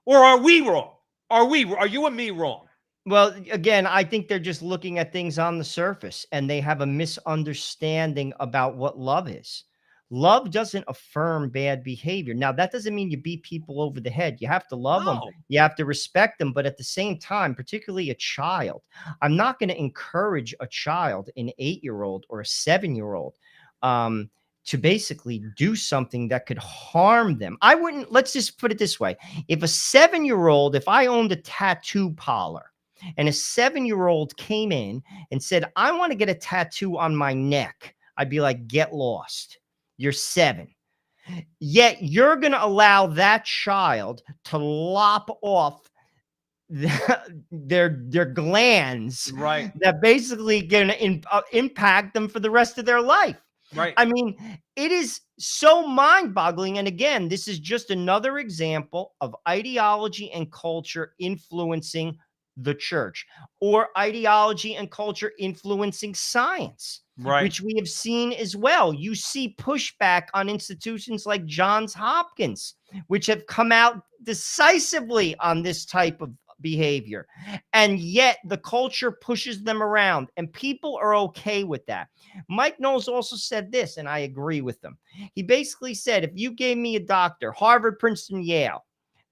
Or are we wrong? Are you and me wrong? Well, again, I think they're just looking at things on the surface and they have a misunderstanding about what love is. Love doesn't affirm bad behavior. Now, that doesn't mean you beat people over the head. You have to love them. No. You have to respect them. But at the same time, particularly a child, I'm not going to encourage a child, an 8-year-old or a 7-year-old, to basically do something that could harm them. I wouldn't, let's just put it this way. If a 7-year-old, if I owned a tattoo parlor, and a 7-year-old came in and said, I want to get a tattoo on my neck, I'd be like, get lost. You're 7. Yet you're going to allow that child to lop off their glands, Right. that basically going to impact them for the rest of their life. Right. I mean, it is so mind-boggling. And again, this is just another example of ideology and culture influencing the church, or ideology and culture influencing science, Right. which we have seen as well. You see pushback on institutions like Johns Hopkins, which have come out decisively on this type of behavior. And yet the culture pushes them around and people are okay with that. Mike Knowles also said this, and I agree with him. He basically said, if you gave me a doctor, Harvard, Princeton, Yale,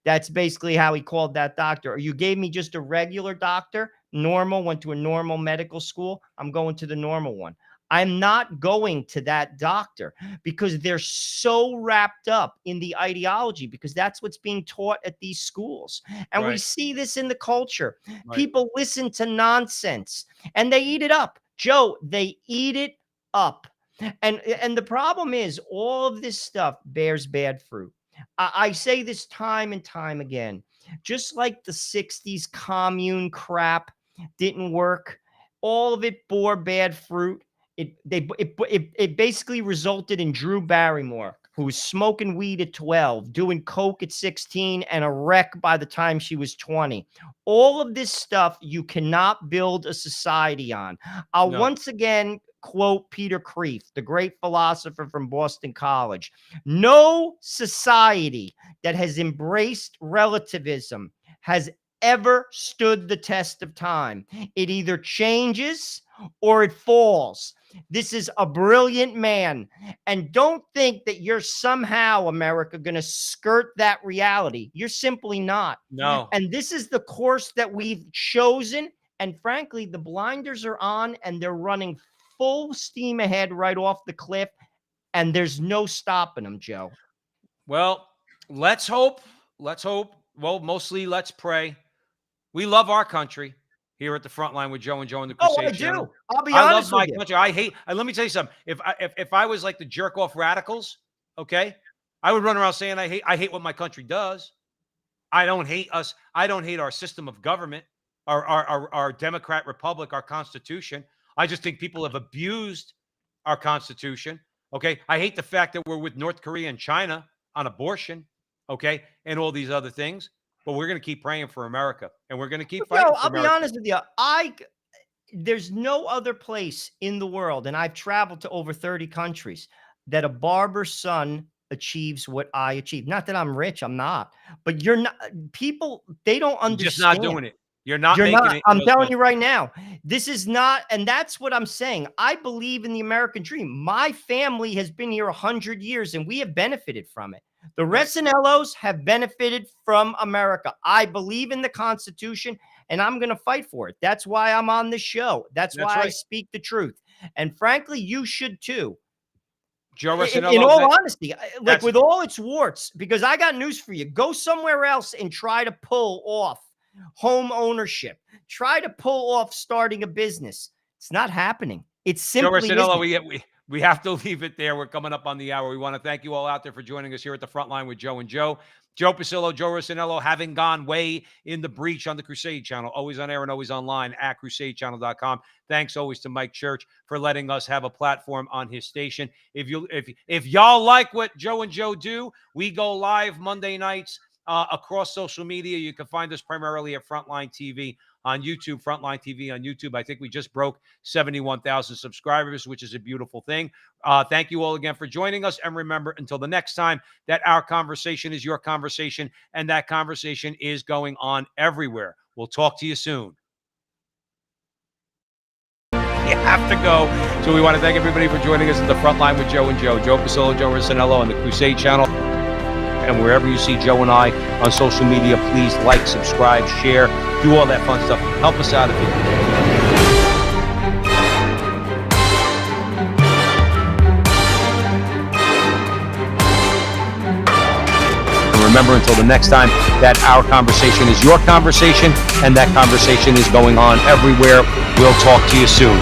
that's basically how he called that doctor. Or you gave me just a regular doctor, normal, went to a normal medical school, I'm going to the normal one. I'm not going to that doctor because they're so wrapped up in the ideology, because that's what's being taught at these schools. And we Right. see this in the culture. Right. People listen to nonsense and they eat it up. Joe, they eat it up. And the problem is all of this stuff bears bad fruit. I say this time and time again, just like the 60s commune crap didn't work, all of it bore bad fruit. It basically resulted in Drew Barrymore, who was smoking weed at 12, doing coke at 16, and a wreck by the time she was 20. All of this stuff you cannot build a society on. I'll No. once again quote Peter Kreeft, the great philosopher from Boston College. No society that has embraced relativism has ever stood the test of time. It either changes or it falls. This is a brilliant man. And don't think that you're somehow, America, going to skirt that reality. You're simply not. No. And this is the course that we've chosen. And frankly, the blinders are on and they're running full steam ahead right off the cliff. And there's no stopping them, Joe. Well, let's hope. Let's hope. Well, mostly let's pray. We love our country here at the front line with Joe and Joe and the Crusade Oh, I Channel. do. I'll be I honest love my with you. country. I hate. Let me tell you something. If I was like the jerk off radicals, okay, I would run around saying I hate what my country does. I don't hate us. I don't hate our system of government, our Democrat Republic, our Constitution. I just think people have abused our Constitution. Okay, I hate the fact that we're with North Korea and China on abortion. Okay, and all these other things. But we're going to keep praying for America, and we're going to keep fighting. Yo, for I'll be America. honest with you. There's no other place in the world, and I've traveled to over 30 countries, that a barber's son achieves what I achieve. Not that I'm rich, I'm not. But you're not. People, they don't You're understand. just not doing it. You're not You're making not. it. I'm telling you right now, this is not, and that's what I'm saying. I believe in the American dream. My family has been here 100 years, and we have benefited from it. The Resinellos have benefited from America. I believe in the Constitution, and I'm going to fight for it. That's why I'm on this show. That's why I speak the truth. And frankly, you should too. Joe In Resinello, all honesty, like with all its warts, because I got news for you. Go somewhere else and try to pull off home ownership. Try to pull off starting a business. It's not happening. It's simply Joe Resinello, we have to leave it there. We're coming up on the hour. We want to thank you all out there for joining us here at the front line with Joe and Joe. Joe Pasillo, Joe Rossinello, having gone way in the breach on the Crusade channel, always on air and always online at crusadechannel.com. Thanks always to Mike Church for letting us have a platform on his station. If y'all like what Joe and Joe do, we go live Monday nights across social media. You can find us primarily at Frontline TV on YouTube, Frontline TV on YouTube. I think we just broke 71,000 subscribers, which is a beautiful thing. Thank you all again for joining us. And remember, until the next time, that our conversation is your conversation, and that conversation is going on everywhere. We'll talk to you soon. You have to go. So we want to thank everybody for joining us at the Frontline with Joe and Joe. Joe Pasillo, Joe Rossinello on the Crusade channel. And wherever you see Joe and I on social media, please like, subscribe, share, do all that fun stuff. Help us out if you can. Remember, until the next time, that our conversation is your conversation, and that conversation is going on everywhere. We'll talk to you soon.